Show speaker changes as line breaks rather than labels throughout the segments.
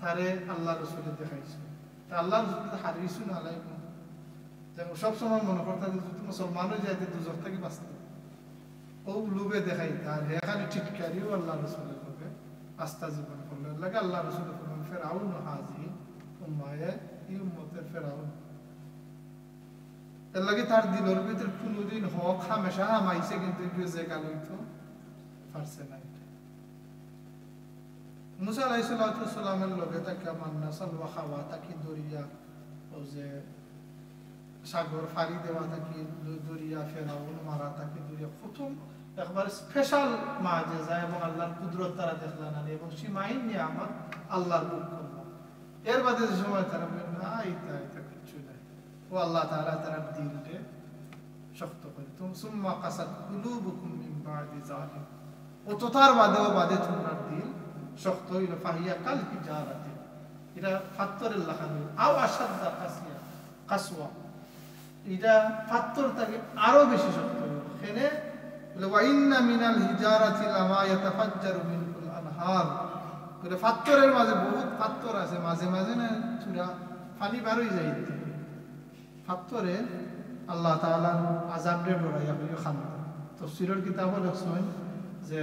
তারে আল্লাহ রসুলে দেখাইছে, তা আল্লাহ রসুল হারিয়েছুন আলাইকুম যেমন সবসময় মনে করতে যদি মুসলমান হয়ে যাইতে দুজক থেকে বাঁচত ও লুবে দেখাইতে, আর হে খালি টিটকারিও আল্লাহ রসুলের লোকে আস্থা জীবন করলে লাগে আল্লাহ রসুলের ফেরাউন হাজি উম্মায়ে ই উম্মতের ফেরাউন এর লাগে তার দিলের ভিতরে কোনোদিন হক হামেশা হামাইছে কিন্তু কেউ জায়গা লইতো পারছে না। মুসা আলাইহিস সালামের লগে তাকে মান্না সালওয়া খাওয়া তাকে দরিয়া ও যে সাগর ফাড়ি দেওয়া তাকে দরিয়া ফেরাউন মারা তাকে দরিয়া প্রথম একবার স্পেশাল মাযেজা এবং আল্লাহর কুদরত তারা দেখলেন এবং সীমাহীন নিয়ামত আল্লাহর বুক করলাম। এর বাদে যে সময় তারা বললেন না এটা কিছু নাই, ও আল্লাহ তাআলা তার দিলকে শক্ত করে সুম্মা কাসাত কুলুবুকুম মিন বাদি যালিক, ও তো তার বাদে তোমার দিল শক্ত হইল ফাহিয়া কাল হিজারাতি, এটা পাথরের লাগানো আও আশাদ্দা কাসওয়া, এটা পাথর থেকে আরো বেশি শক্ত হইল। এখানে বলে ওয়া ইন্না মিনাল হিজারাতি লামা ইয়াতাফাজ্জারু মিনহুল আনহার, বলে পাথরের মাঝে বহুত পাথর আছে, মাঝে মাঝে না চূড়া পানি বার হয়ে যায়। পাথরে আল্লাহ তাআলা আযাবরে ডরাইয়া হইল খান্দা। তাফসীরের কিতাবে লেখছেন যে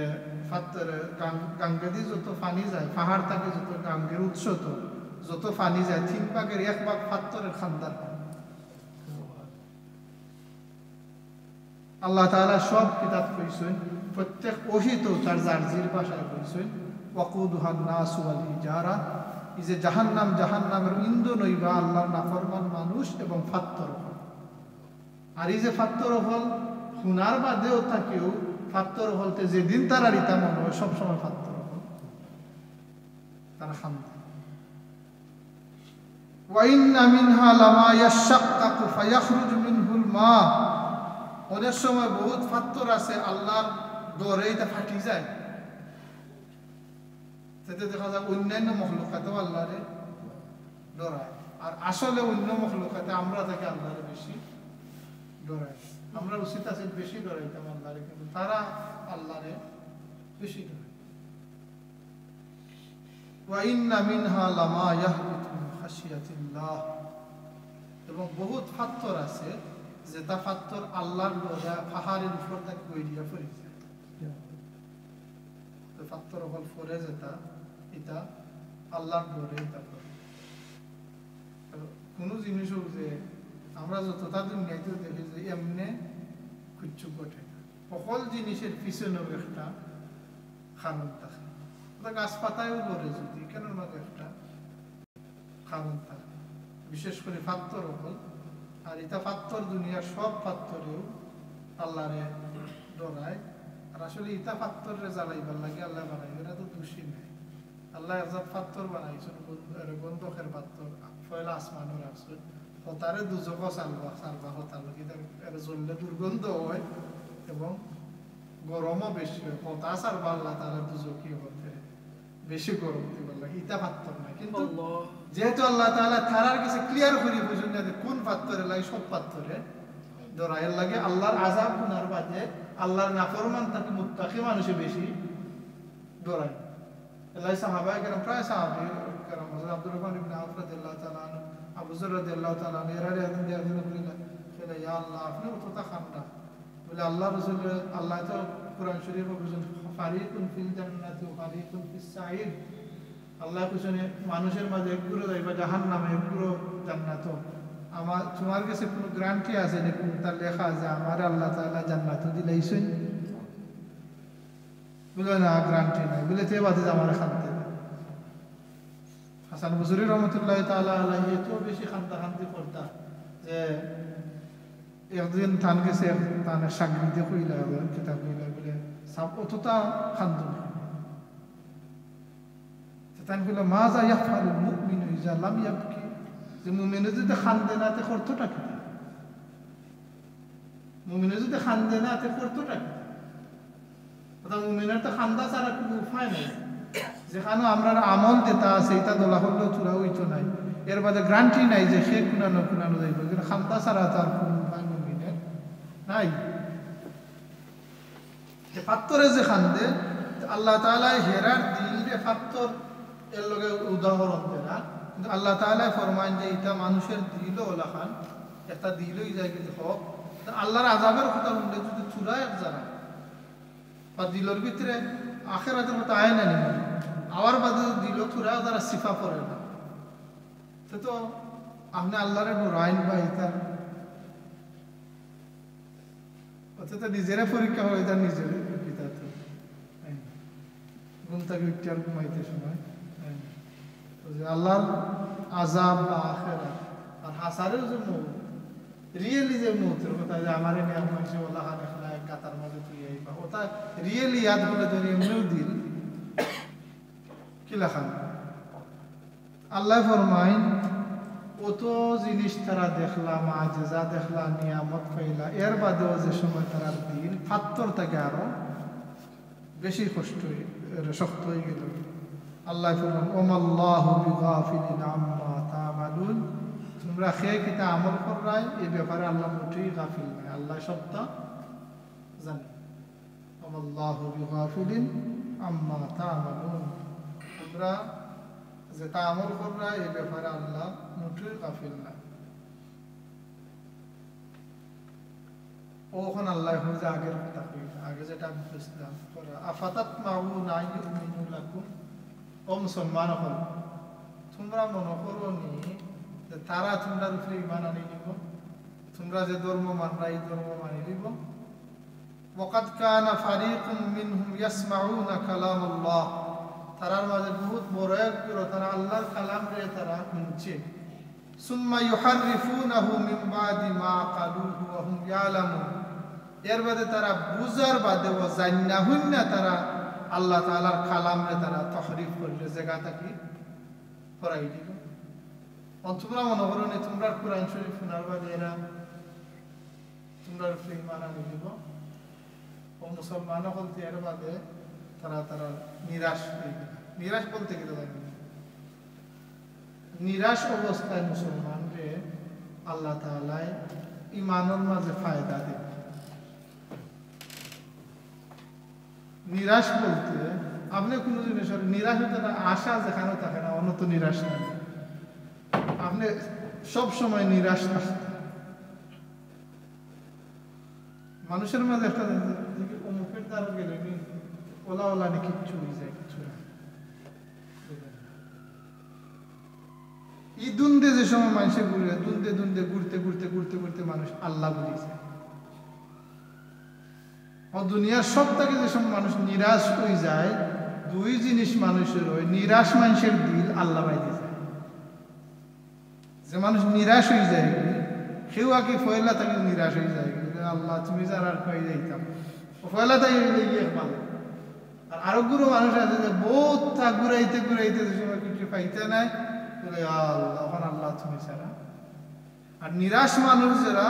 পাথরে গাঙ্গেদি যত পানি যায়, পাহাড় থেকে যত গাঙ্গের উৎস তো যত পানি যায় 3 ভাগের 1 ভাগ পাথরের খান্দার। আল্লাহ তাআলা সব কিতাব কইছেন, প্রত্যেক ওহী তো তার জারজির ভাষায় কইছেন ওয়াকুদুহান নাস ওয়াল হিজারা, এই যে জাহান্নামের ইন্ধন হইবা আল্লাহর নাফরমান মানুষ এবং পাথর। আর এই যে পাথর হল হুনার বাদেও থাকেও পাথর হলতে যেদিন তারা রিতা মনে হয় সবসময় পাথর হল তারা খান্দা। ওয়া ইন্না মিনহা লামা ইয়াশাক্কাকু ফায়াখরুজু মিনহুল মা, অনেক সময় বহুত পাথর আছে আল্লাহর ডরে এটা ফাটি যায়, সেটা দেখা যায় অন্যান্য মখলুকাতেও আল্লাহরে ডরায়। আর আসলে অন্য মখলুকাতে আমরা তাকে আল্লাহরে বেশি ডরাই, আমরা উচিত আছে বেশি ডরাইতাম আল্লাহরে, কিন্তু তারা আল্লাহরে বেশি ডরায়। ওয়া ইন্না মিনহা লামা ইয়াহবিতু মিন খাশিয়াতিল্লাহ, এবং বহুত পাথর আছে যেটা পাথর আল্লাহর ডরে পাহাড়ের উপর থেকে গইরিয়া পড়ে যায়। তো পাথর হল পড়ে যেটা এটা আল্লাহর ডরে এটা কোনো জিনিসও যে আমরা যতটা দুনিয়াতে দেখি যে এমনি কিচ্ছু ঘটে না, সকল জিনিসের পিছনেও একটা কারণ থাকে। গাছপাতায়ও ধরে যদি কেন না একটা কারণ থাকে, বিশেষ করে পাথর হল। আর এটা পাথর দুনিয়ার সব পাথরেও আল্লাহরে ডরায়। আর আসলে ইটা পাথরে জ্বালাইবার লাগে আল্লাহ বানাই, এরা তো দোষী নেই। আল্লাহ এজাত পাথর বানাইছেন গন্ধকের পাথর পয়লা আসমানও রাখছেন, হতারে দুজকও চালবা হতাল এরা জ্বললে দুর্গন্ধ হয় এবং গরমও বেশি হয়। হতা চালবা আল্লাহ তারা দুজকি হতে বেশি গরম দিবার লাগে, ইটা পাথর নাই। কিন্তু যেহেতু আল্লাহ তাআলা তারার কাছে ক্লিয়ার করে বুঝুন যে কোন পাথরে লাগে, সব পাথরে ডরাইয়ের লাগে। আল্লাহর আযাব গুনার বাদে আল্লাহর নাফরমান তাকে মুত্তাকি মানুষে বেশি ডরায়। আল্লাহ সাহাবায়ে কেরাম প্রায় সাহাবী কেরাম হযরত আব্দুর রহমান ইবনে আওফ রাদিয়াল্লাহু তাআলা আনহু, আবু যর রাদিয়াল্লাহু তাআলা আনহু এরা বললেন ইয়া আল্লাহ আপনি তো খান্দা বলে আল্লাহ রাসূল আল্লাহ তো কোরআন শরীফে বলেছেন ফারিকুন ফিল জান্নাতি ওয়া ফারিকুন ফিস সাঈর, আল্লাহ কুসনে মানুষের মাঝে একগুলো যাইবা জাহান্নামে একগুলো জান্নাত। আমার তোমার কাছে কোনো গ্যারান্টি আছে যে কোনটা লেখা আছে আমার আল্লাহ তাআলা জান্নাত দিলাইছেন? বলে না গ্যারান্টি নাই, বলে তে বাদে আমার খান্তে। হাসান বসরি রহমতুল্লাহ তাআলা আলাইহি তো বেশি খান্তি করতা যে একদিন থান গেছে তার সাগরিদে কইলা কিতাব কইলা বলে সব অতটা খান্দু তান কইলা মাজা ইয়াফআলুল মুমিনু ইজা লাম ইয়াবকি, যে মুমিনে যদি খান্দে না তে করতোটা কি, মুমিনে যদি খান্দে না তে করতোটা কি? ওটা মুমিনের তো খান্দা ছাড়া কোনো উপায় নাই। যেখানে আমরা আমল যেটা আছে এটা দোলা হলেও চূড়া হইতো নাই, এর বাদে গ্যারান্টি নাই যে সে কুনানো যাইব, কিন্তু খান্দা ছাড়া তার কোনো উপায় মুমিনের নাই। যে পাত্তরে যে খান্দে আল্লাহ তাআলা হেরার দিলে পাত্তর এর লগে উদাহরণ দেনা কিন্তু আল্লাহ তাআলা ফরমান যে এটা মানুষের দিল ওলাখান একটা দিলই যায় কিন্তু হোক আল্লাহর আযাবের কথা শুনলে যদি চুরায় যারা বা দিলর ভিতরে আখিরাতের কথা আয় না নিবে আওয়ার বাদে দিল চুরা যারা সিফা পড়ে না তো আপনি আল্লাহরে নুরাইন বা এটা অথচ নিজেরা পরীক্ষা হয় এটা নিজের পিতা তো ঘুম থেকে উঠতে আর ঘুমাইতে সময় আল্লাহর আযাব বা আখিরাত আর হাসারের যে মৌত রিয়েলি যে মৌতের কথা যে আমার নিয়ম মানছে আল্লাহ খান এক কাতার মাঝে তুই আইবা ওটা রিয়েলি ইয়াদ বলে ধরে এমনিও দিল কি লেখা আল্লাহ ফরমাইন অত জিনিস তারা দেখলা মাজেজা দেখলা নিয়ামত পাইলা এর বাদেও যে সময় তারা দিল ফাত্তর থেকে আরো বেশি কষ্ট শক্ত হয়ে গেল আল্লাহ ফরমান ওমাল্লাহু বিগাফিলিন আম্মা তা'মালুন তোমরা খেয়ে কিতা আমল করাই এই ব্যাপারে আল্লাহ মোটেই গাফিল নয় আল্লাহ সবটা জানে ওমাল্লাহু বিগাফিলিন আম্মা তা'মালুন তোমরা যেটা আমল করাই এই ব্যাপারে আল্লাহ মোটেই গাফিল না ওখান আল্লাহ যে আগের কথা আগে যেটা আমি বুঝলাম আফাতাতমাউনা ইউমিনু লাকুম ও মুসলমান হল তোমরা মনে করো নি যে তারা তোমরা উপরে ঈমান আনি নিব তোমরা যে ধর্ম মানরা এই ধর্ম মানি নিব ওয়াকাদ কানা ফারিকুম মিনহুম ইয়াসমাউনা কালামাল্লাহ তারার মাঝে বহুত বড় এক গুরু তারা আল্লাহর কালাম রে তারা শুনছে সুম্মা ইউহাররিফুনাহু মিন বাদি মা ক্বালুহু ওয়া হুম ইয়ালামুন এর বাদে তারা বুঝার বাদে ও জান্না হুন্না তারা আল্লাহ তাআলার কালামে তারা তাহরিফ করলে জায়গাটা কি পড়াই দিল তোমরা মনে করো নি তোমরা কোরআন শরীফ শোনার বাদে এরা তোমরা ঈমান আনি দিব ও মুসলমান বলতে এর বাদে তারা তারা নিরাশ হয়ে গেল নিরাশ বলতে গেলে জানি নিরাশ অবস্থায় মুসলমানকে আল্লাহ তাআলা ঈমানের মাঝে ফায়দা দেন নিরাশ বলতে আপনি কোনো জিনিসের নিরাশ হতে না আশা যেখানে থাকে না অন্য তো নিরাশ নেই আপনি সব সময় নিরাশ থাকতে মানুষের মাঝে একটা অমুকের দ্বারা গেলে ওলা ওলা নি কিচ্ছু হয়ে যায় কিছু না এই দুন্দে যে সময় মানুষের ঘুরে দুন্দে দুন্দে ঘুরতে ঘুরতে ঘুরতে ঘুরতে মানুষ আল্লাহ বুঝেছে দুনিয়ার সব থেকে যে সময় মানুষ নিরাশ হয়ে যায় দুই জিনিস মানুষের হয় নিরাশ মানুষের দিল আল্লাহ বাইরে যায় যে মানুষ নিরাশ হয়ে যায় কেউ আগে ফয়লা থেকে নিরাশ হয়ে যায় আল্লাহ তুমি যার আর কয়ে যাইতাম ফয়লা থেকে গিয়ে ভালো আর আরো গুরু মানুষ আছে যে বহুত তা ঘুরাইতে ঘুরাইতে যে সময় কিছু পাইতে নাই আল্লাহ আল্লাহ তুমি ছাড়া আর নিরাশ মানুষ যারা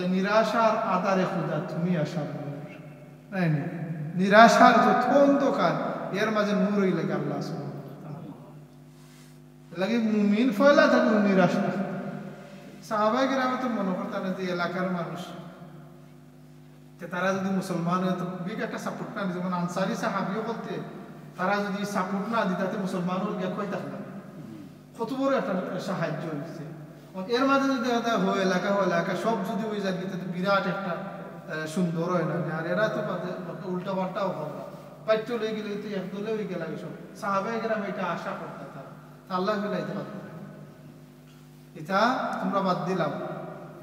নিরাশার আদারে খুদা তুমি আশা নিরাশার যে অন্ধকার এর মাঝে নূর হইলে আল্লাহ লাগে মুমিন ফয়লা থাকে নিরাশ না সাহাবায়ে কেরাম তো মনে করতেন যে এলাকার মানুষ তারা যদি মুসলমান হয় তো বিগ একটা সাপোর্ট না যেমন আনসারি সাহাবিও বলতে তারা যদি সাপোর্ট না দিতে তাতে মুসলমান হল গিয়ে কই থাকলাম কত বড় একটা সাহায্য হয়েছে এর মাঝে যদি এলাকা সব যদি ওই যায় তো বিরাট একটা সুন্দর হয় না আর এরা তো উল্টা পাল্টাও হবে পাইট লয়ে গেলে তো এক দলে হয়ে গেল সব সাহাবায়ে কেরাম এটা আশা করতে তারা আল্লাহ ফেলাইতে পারত এটা তোমরা বাদ দিলাম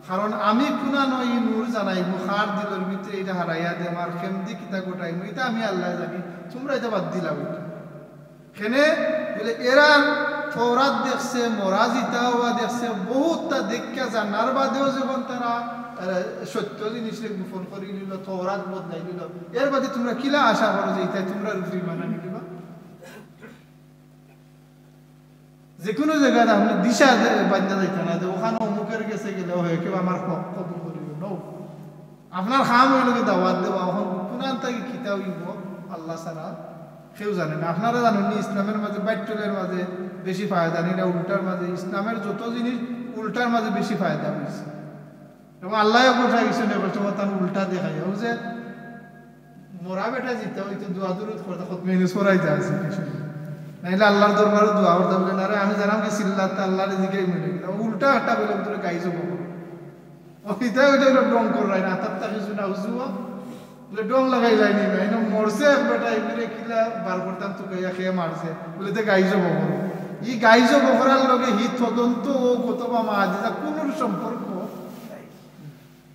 কারণ আমি কোনা নয় নূর জানাইব খার দিলের ভিতরে এটা হারাইয়া দে আমার কেমদি কিতা গোটাইব এটা আমি আল্লাহ জানি তোমরা এটা বাদ দিলাম এটা কেনে বলে এরা তওরাত দেখছে মোরাজিতা হওয়া দেখছে বহুতটা দেখা জানার বাদেও যখন তারা সত্য জিনিসে গোপন করে নিল তওরাত বদলাই দিল এর বাদে তোমরা কিলা আশা করো যে এটা তোমরা রুফি মানানি দিবা যে কোনো জায়গায় আপনি দিশা বান্ধা যাইতে না যে ওখানে অমুকের গেছে গেলে হয়ে কেউ আমার কবুল করিব ন আপনার খাম হইল দাওয়াত দেওয়া এখন কোনান থেকে খিতা হইব আল্লাহ ছাড়া কেউ জানে না আপনারা জানেন ইসলামের মাঝে বাইটলের মাঝে বেশি ফায়দা নেই না উল্টার মাঝে ইসলামের যত জিনিস উল্টার মাঝে বেশি ফায়দা হয়েছে এবং আল্লাহ কোঠা গেছে তার উল্টা দেখাই ও যে মোরা বেটা জিতে হইতো দোয়া দূরত করতে কত মেহনত করাইতে আছে কিছু নাইলে আল্লাহর দরবারে দোয়া করতে বলেন আরে আমি জানাম কি সিল্লাতে আল্লাহর দিকেই মিলে গেলাম উল্টা একটা বলে তোরে গাইছো বাবা ওইটা ওইটা হলো ডং কর রাই না তার তাকে শুনা উজুয়া বলে ডং লাগাই যায়নি ভাই না মরছে বেটা এগুলো কিলা বার করতাম তো গাইয়া খেয়ে মারছে বলে তো গাইছো বাবা ই গাইছো বকরার লগে হি তদন্ত ও কতবা মা যেটা কোন সম্পর্ক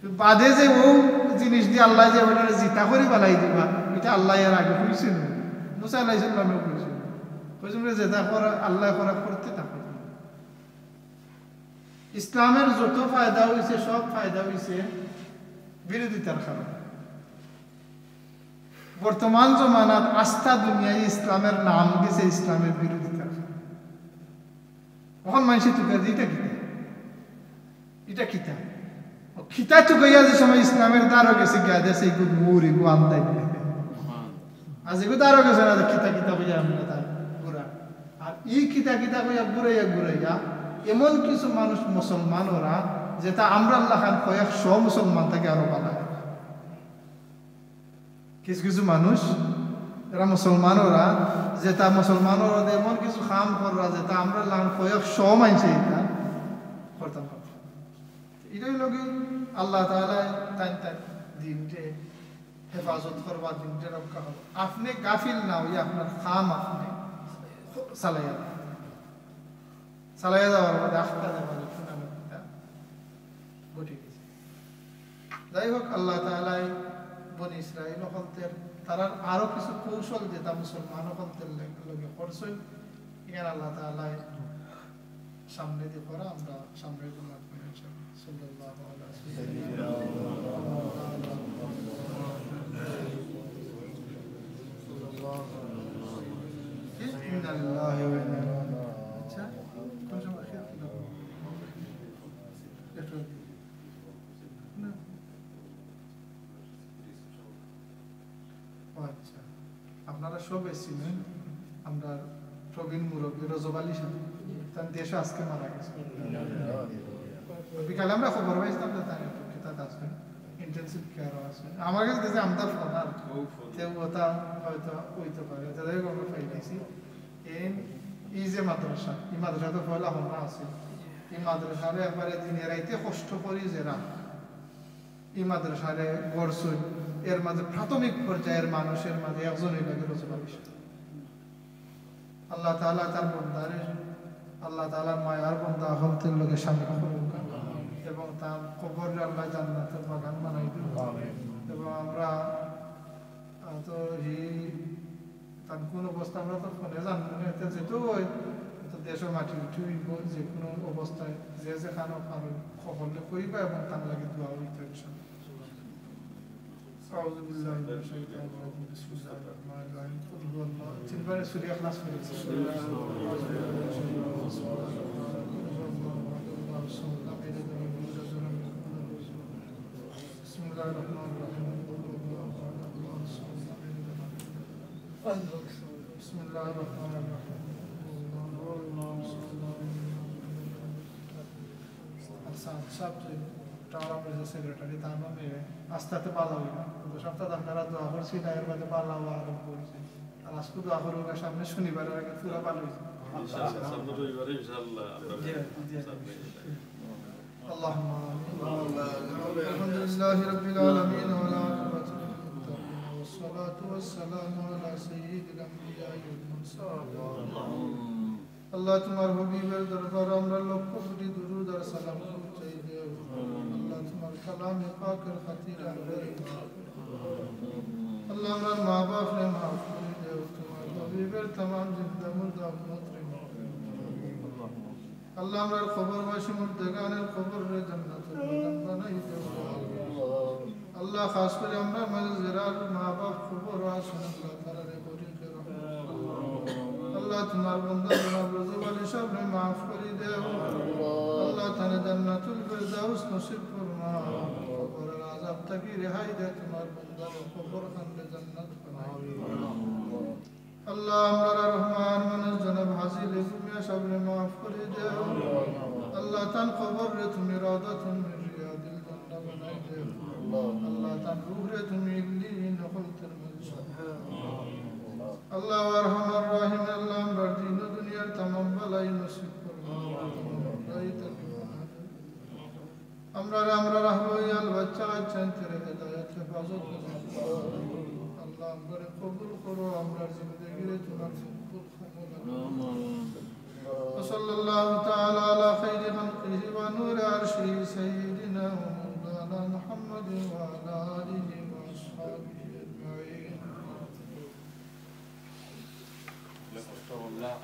বাদে যে ও জিনিস দিয়ে আল্লাহ যে ওটা জিতা করে বালাই দিবা এটা আল্লাহ এর আগে কইছিল মুসা আলাইহিস সালামও কইছিল কইছিল যে যেটা করা আল্লাহ করা করতে থাকো ইসলামের যত ফায়দা হইছে সব ফায়দা হইছে বিরোধিতার কারণে বর্তমান জমানাত আস্থা দুনিয়ায় ইসলামের নাম গেছে ইসলামের বিরোধিতার এখন মানুষ তো এটা কিতা খিতা তো গইয়া যে সময় ইসলামের দ্বারও গেছে গিয়া দেশে গুড মুড়ি গো আন্দাই আজ এগো দ্বারও গেছে না খিতা খিতা হইয়া আমরা তার গুড়া আর এই খিতা খিতা হইয়া ঘুরাইয়া এমন কিছু মানুষ মুসলমান ওরা যেটা আমরা আল্লাহ খান কয়েক শো মুসলমান থেকে আরো বানায় কিছু কিছু মানুষ এরা মুসলমান ওরা যেটা মুসলমান ওরা এমন কিছু কাম করা যেটা আমরা আল্লাহ খান কয়েক শো মানছে এটা করতাম এটাই লগে আল্লাহ তাআলা তাই দিনকে হেফাজত করবার দিনকে রক্ষা হবে আপনি গাফিল না হইয়া আপনার খাম আপনি চালাইয়া যাওয়ার মধ্যে আখতা যাবার ঘটে গেছে যাই হোক আল্লাহ তাআলা বনি ইসরাইল হলতের তারা আরো কিছু কৌশল যেটা মুসলমান হলতের লগে করছেন এখানে আল্লাহ তাআলা সামনে দিয়ে করা আমরা সামনে সাল্লাল্লাহু আলাইহি আচ্ছা কোন সময় আচ্ছা আপনারা সব এসেছিলেন আমরা প্রবীণ মুরব্বী রজব আলী সাহেব তার দেশে আজকে মারা গেছে বিকালে আমরা খবর পাইছিলাম যে তার কিতাব আসবেন ইন্টেনসিভ কেয়ার আছে আমার কাছে দেখে আমদার ফোন আর কেউ ওটা হয়তো হইতে পারে তাদের আমরা পাইছি এই যে মাদ্রাসা এই মাদ্রাসা তো পয়লা হন্না আছে এই মাদ্রাসারে একবারে দিনে রাইতে কষ্ট করি যারা এই মাদ্রাসারে গড়ছই এর মাঝে প্রাথমিক পর্যায়ের মানুষের মাঝে একজনই লাগে রজব আলী সাহেব আল্লাহ তাআলা তার বন্দারে আল্লাহ তাআলার মায়ার বন্দা হলতের লগে শামিল করুন এবং তার কবরে আল্লাহ জান্নাতের বাগান বানাই দিন এবং আমরা তো তার কোন অবস্থা আমরা তো ফোনে জানবো না এতে যেতেও হয় তো দেশের মাটি উঠিব যে কোনো অবস্থায় যে যেখানে পারো সকলে করিবা এবং তার লাগে দোয়া হইতে ইনশাআল্লাহ أعوذ بالله من الشيطان الرجيم بسم الله الرحمن الرحيم قل هو الله تنبأ سورة إخلاص بسم الله بسم الله الرحمن الرحيم بسم الله الرحمن الرحيم টাওয়ার আমাদের সেক্রেটারি তার নামে আস্তে আস্তে পালা হইল তো সপ্তাহ আপনারা দোয়া করছি না এর মধ্যে পালা হওয়া আরম্ভ করেছে আর আজকে দোয়া করবো সামনে শনিবারের আগে পুরো পালা হয়েছে اللهم الحمد لله رب العالمين والصلاة والسلام على سيد الأنبياء والمرسلين আল্লাহ তোমার হাবিবের দরবারে আমরা লক্ষ কোটি দুরূদ আর সালাম পৌঁছাই দেব আল্লাহ তোমার কালামে পাকের খাতিরে আল্লাহ আমরা মা বাপরে মাফ করে দেব তোমার হাবিবের तमाम জিন্দা মুর্দা উম্মতরে আল্লাহ আমরা কবরবাসী মুর্দাগানের কবরে জান্নাতুল বাগান বানাই দেব আল্লাহ খাস করে আমরা মাঝে যারা মা বাপ কবর আসেন আল্লাহ তাআলা করি করো আল্লাহ তোমার বান্দা জনাব রজব আলী সাহেবকে মাফ করে দাও আল্লাহ তাআলা জান্নাতুল ফিরদাউস নসিব ফরমাও কবরের আযাব থেকে রেহাই দাও তোমার বান্দা কবর খানকে জান্নাত বানাও আল্লাহ আমরা রহমান মানস জনাব হাজির মিয়া সাহেবকে মাফ করে দাও আল্লাহ তান কবরে তুমি রাদাতুন মিন রিয়াদিল জান্নাত বানাই দাও আল্লাহ তান রূহে তুমি ইল্লিন নখলতের মধ্যে আল্লাহ আরহামার রাহিম আল্লাহ আমরা বালাই নসিব করো আমরা রাহমায়াল বাচ্চা কাচ্চাদের হেদায়েত হেফাজত করো আল্লাহ আমরা কবুল করো আমরা জিন্দেগিতে তোমার সুকুর খামো وصلى الله تعالى على خير خلقه ونور عرشه سيدنا ومولانا محمد وعلى آله وأصحابه أجمعين. الله